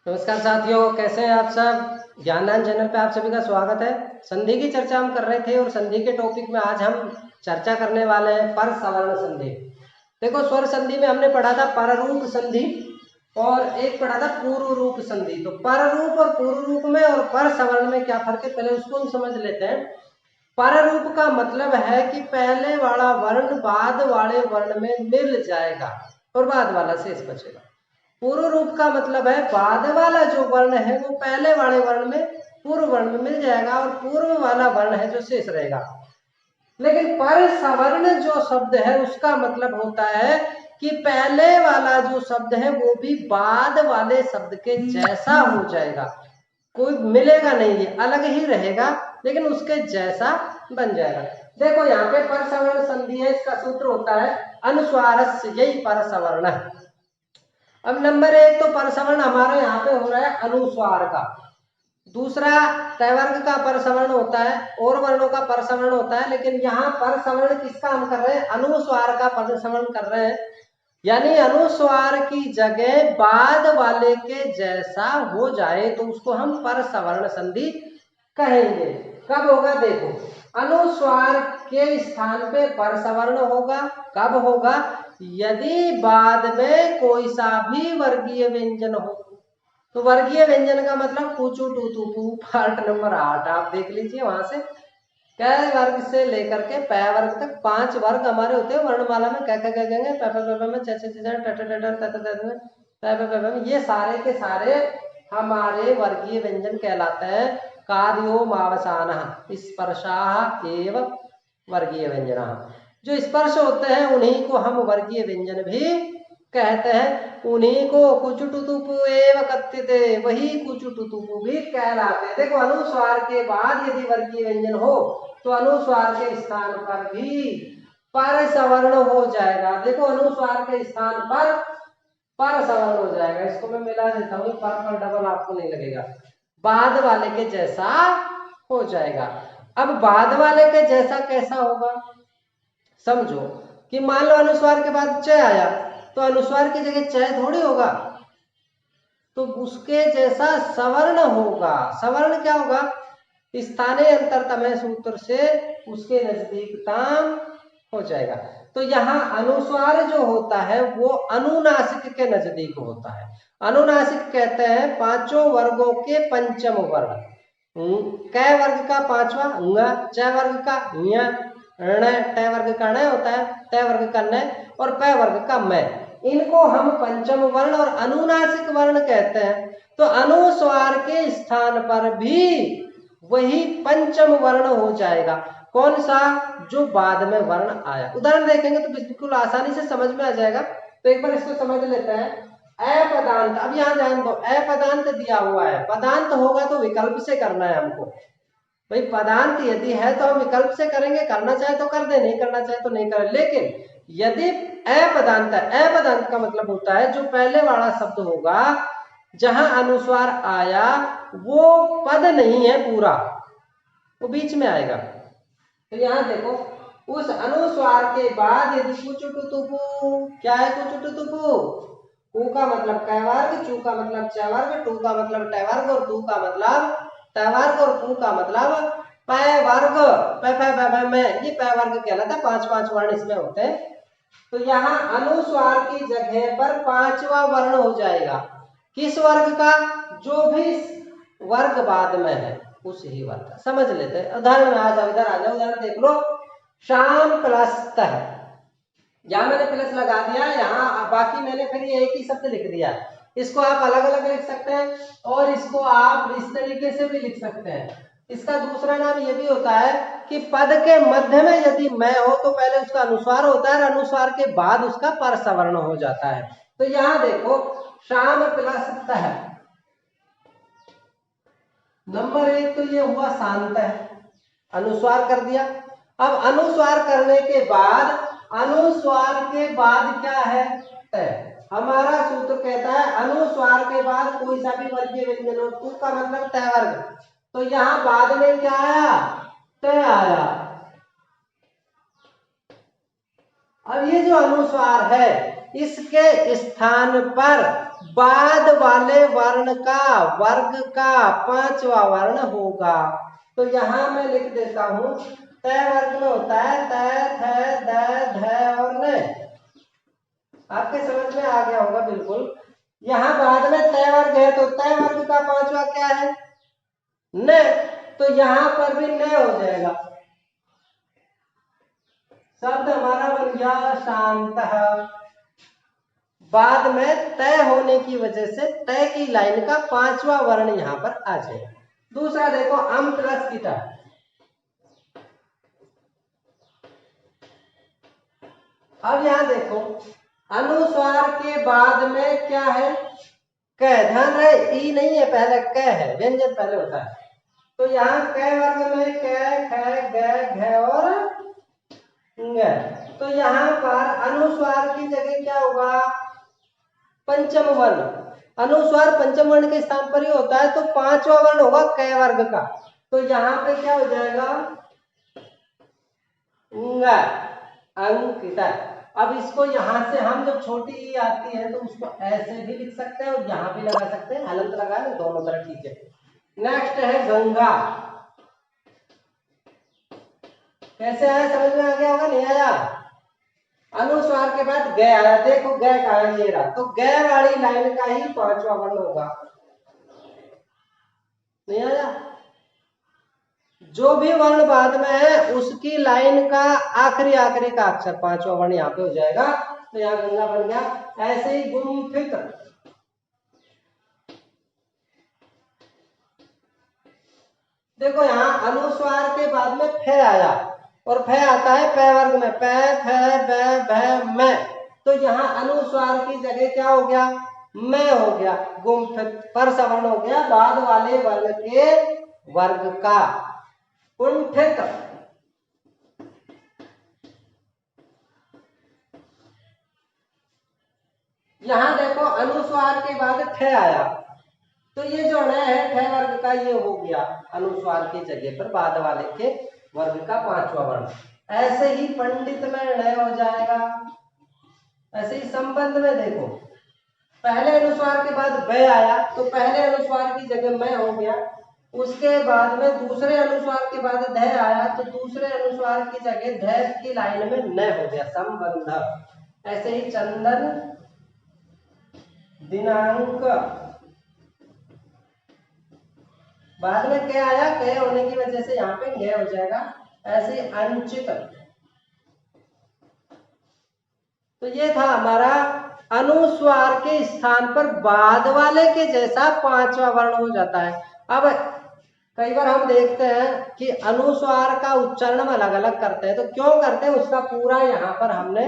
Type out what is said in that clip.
नमस्कार साथियों, कैसे हैं आप सब। ज्ञानदान चैनल पे आप सभी का स्वागत है। संधि की चर्चा हम कर रहे थे और संधि के टॉपिक में आज हम चर्चा करने वाले हैं पर सवर्ण संधि। देखो, स्वर संधि में हमने पढ़ा था पररूप संधि और एक पढ़ा था पूर्व रूप संधि। तो पररूप और पूर्व रूप में और पर सवर्ण में क्या फर्क है, पहले उसको हम समझ लेते हैं। पररूप का मतलब है कि पहले वाला वर्ण बाद वाले वर्ण में मिल जाएगा और बाद वाला शेष बचेगा। पूर्व रूप का मतलब है बाद वाला जो वर्ण है वो पहले वाले वर्ण में पूर्व वर्ण में मिल जाएगा और पूर्व वाला वर्ण है जो शेष रहेगा। लेकिन पर सवर्ण जो शब्द है उसका मतलब होता है कि पहले वाला जो शब्द है वो भी बाद वाले शब्द के जैसा हो जाएगा। कोई मिलेगा नहीं, ये अलग ही रहेगा लेकिन उसके जैसा बन जाएगा। देखो, यहाँ पे पर सवर्ण संधि है, इसका सूत्र होता है अनुस्वारस्य, यही पर सवर्ण है। अब नंबर एक तो परसवर्ण हमारे यहाँ पे हो रहा है अनुस्वार का। दूसरा तयवर्ग का परसवर्ण होता है और वर्णों का परसवर्ण होता है, लेकिन यहाँ परसवर्ण किसका हम कर रहे हैं, अनुस्वार का परसवर्ण कर रहे हैं। यानी अनुस्वार की जगह बाद वाले के जैसा हो जाए तो उसको हम परसवर्ण संधि कहेंगे। कब होगा, देखो, अनुस्वार के स्थान पे परसवर्ण होगा। कब होगा, यदि बाद में कोई सा भी वर्गीय व्यंजन हो। तो वर्गीय व्यंजन का मतलब पूचू टूतू पू, पार्ट नंबर 8 आप देख लीजिए। वहां से कै वर्ग से लेकर के पै वर्ग तक 5 वर्ग हमारे होते हैं वर्णमाला में। क्या क्या कहेंगे, में ये सारे के सारे हमारे वर्गीय व्यंजन कहलाते हैं। कार्योमावसान स्पर्शाः एव वर्गीय व्यंजना। जो स्पर्श होते हैं उन्हीं को हम वर्गीय व्यंजन भी कहते हैं। उन्हीं को कुचुटुतुपु एव कथ्यते, वही कुचुटुतुपु भी कहलाते हैं। देखो, अनुस्वार के बाद यदि वर्गीय व्यंजन हो तो अनुस्वार के स्थान पर भी पर सवर्ण हो जाएगा। देखो, अनुस्वार के स्थान पर सवर्ण हो जाएगा। इसको मैं मिला देता हूँ, पर डबल आपको नहीं लगेगा, बाद वाले के जैसा हो जाएगा। अब बाद वाले के जैसा कैसा होगा, समझो कि मान लो अनुस्वार के बाद च आया तो अनुस्वार की जगह च थोड़ी होगा, तो उसके जैसा सवर्ण होगा। सवर्ण क्या होगा, स्थानीय अंतरतम सूत्र से उसके नजदीकतम हो जाएगा। तो यहाँ अनुस्वार जो होता है वो अनुनासिक के नजदीक होता है। अनुनासिक कहते हैं पांचों वर्गों के पंचम वर्ण। कै वर्ग का पांचवा ङ, च वर्ग का ञ, ट वर्ग का ण होता है, त वर्ग का न और प वर्ग का मैं। इनको हम पंचम वर्ण और अनुनासिक वर्ण कहते हैं। तो अनुस्वार के स्थान पर भी वही पंचम वर्ण हो जाएगा। कौन सा, जो बाद में वर्ण आया। उदाहरण देखेंगे तो बिल्कुल आसानी से समझ में आ जाएगा। तो एक बार इसको समझ लेते हैं। अपदांत, अब यहां ध्यान दो, अपदांत दिया हुआ है। पदांत होगा तो विकल्प से करना है हमको। भाई पदांत यदि है तो हम विकल्प से करेंगे, करना चाहे तो कर दे, नहीं करना चाहे तो नहीं करें। लेकिन यदि अपदांत है, अपदांत का मतलब होता है जो पहले वाला शब्द होगा जहां अनुस्वार आया वो पद नहीं है पूरा, वो बीच में आएगा। तो यहां देखो, उस अनुस्वार के बाद यदि कुचुटुतुपु, क्या है कुचुटुतुपु, कु का मतलब कै वर्ग, चू का मतलब च वर्ग, टू का मतलब ट वर्ग और तू का मतलब त वर्ग और पू का मतलब पै वर्ग। पै में ये पै वर्ग कहलाता है। 5 वर्ण इसमें होते हैं। तो यहाँ अनुस्वार की जगह पर पांचवा वर्ण हो जाएगा। किस वर्ग का, जो भी वर्ग बाद में है उस ही वर्ग का। समझ लेते हैं उदाहरण में। आ जाओ, इधर आ जाओ, उदाहरण देख लो। शाम प्लस त, यहाँ मैंने प्लस लगा दिया, यहाँ बाकी मैंने फिर ये एक ही शब्द लिख दिया। इसको आप अलग अलग लिख सकते हैं और इसको आप इस तरीके से भी लिख सकते हैं। इसका दूसरा नाम ये भी होता है कि पद के मध्य में यदि मैं हो तो पहले उसका अनुस्वार होता है और अनुस्वार के बाद उसका पर सवर्ण हो जाता है। तो यहाँ देखो, शाम प्लस तह, नंबर एक तो ये हुआ शांत है, अनुस्वार कर दिया। अब अनुस्वार करने के बाद, अनुस्वार के बाद क्या है, तय। हमारा सूत्र कहता है अनुस्वार के बाद कोई सा भी वर्गीय व्यंजन हो, तू का मतलब तय वर्ग। तो यहां बाद में क्या आया, तय आया। अब ये जो अनुस्वार है इसके स्थान पर बाद वाले वर्ण का वर्ग का पांचवा वर्ण होगा। तो यहां मैं लिख देता हूं, तय वर्ग में होता है तय, थ, द, ध और न। आपके समझ में आ गया होगा बिल्कुल। यहां बाद में तय वर्ग है तो तय वर्ग का पांचवा क्या है? न। तो यहां पर भी न हो जाएगा। शब्द हमारा बन गया शांत। बाद में तय होने की वजह से तय की लाइन का पांचवा वर्ण यहां पर आ जाएगा। दूसरा देखो अम प्लस कीटा। अब यहां देखो अनुस्वार के बाद में क्या है? क। ध्यान रहे ई नहीं है, पहले क है, व्यंजन पहले होता है। तो यहाँ क वर्ग में क, ख, ग, घ और ङ। तो यहाँ पर अनुस्वार की जगह क्या होगा? पंचम वर्ण। अनुस्वार पंचम वर्ण के स्थान पर ही होता है तो पांचवा वर्ण होगा क वर्ग का। तो यहाँ पे क्या हो जाएगा? ङ, अंकिता। अब इसको यहां से हम जब छोटी ई आती है तो उसको ऐसे भी लिख सकते हैं और यहाँ भी लगा सकते हैं, हलंत लगा ले दोनों तरफ, ठीक है। नेक्स्ट है गंगा। कैसे आया? समझ में आ गया होगा, नहीं आया? अनुस्वार के बाद ग आया, देखो ग कहा है, ये रहा। तो ग वाली लाइन का ही पांचवा वर्ण होगा। नहीं आया? जो भी वर्ण बाद में है उसकी लाइन का आखिरी का अक्षर पांचवा वर्ण यहाँ पे हो जाएगा। तो यहाँ गंगा बन गया। ऐसे ही गुम्फित। देखो यहाँ अनुस्वार के बाद में फ आया और फ आता है प वर्ग में, प, फ, ब, भ, म। तो यहाँ अनुस्वार की जगह क्या हो गया? मैं हो गया। गुम्फित पर सवर्ण हो गया बाद वाले वर्ण के वर्ग का। कुंठित। यहां देखो अनुस्वार के बाद ठ आया तो ये जो है ठ वर्ग का ये हो गया अनुस्वार की जगह पर बाद वाले के वर्ग का पांचवा वर्ण। ऐसे ही पंडित में ण हो जाएगा। ऐसे ही संबंध में देखो पहले अनुस्वार के बाद ब आया तो पहले अनुस्वार की जगह मैं हो गया। उसके बाद में दूसरे अनुस्वार के बाद ध आया तो दूसरे अनुस्वार की जगह ध की लाइन में न हो गया, संबंध। ऐसे ही चंदन, दिनांक, बाद में क्या आया? क होने की वजह से यहाँ पे ग हो जाएगा। ऐसे अंचित। तो ये था हमारा अनुस्वार के स्थान पर बाद वाले के जैसा पांचवा वर्ण हो जाता है। अब कई बार हम देखते हैं कि अनुस्वार का उच्चारण हम अलग अलग करते हैं, तो क्यों करते हैं उसका पूरा यहाँ पर हमने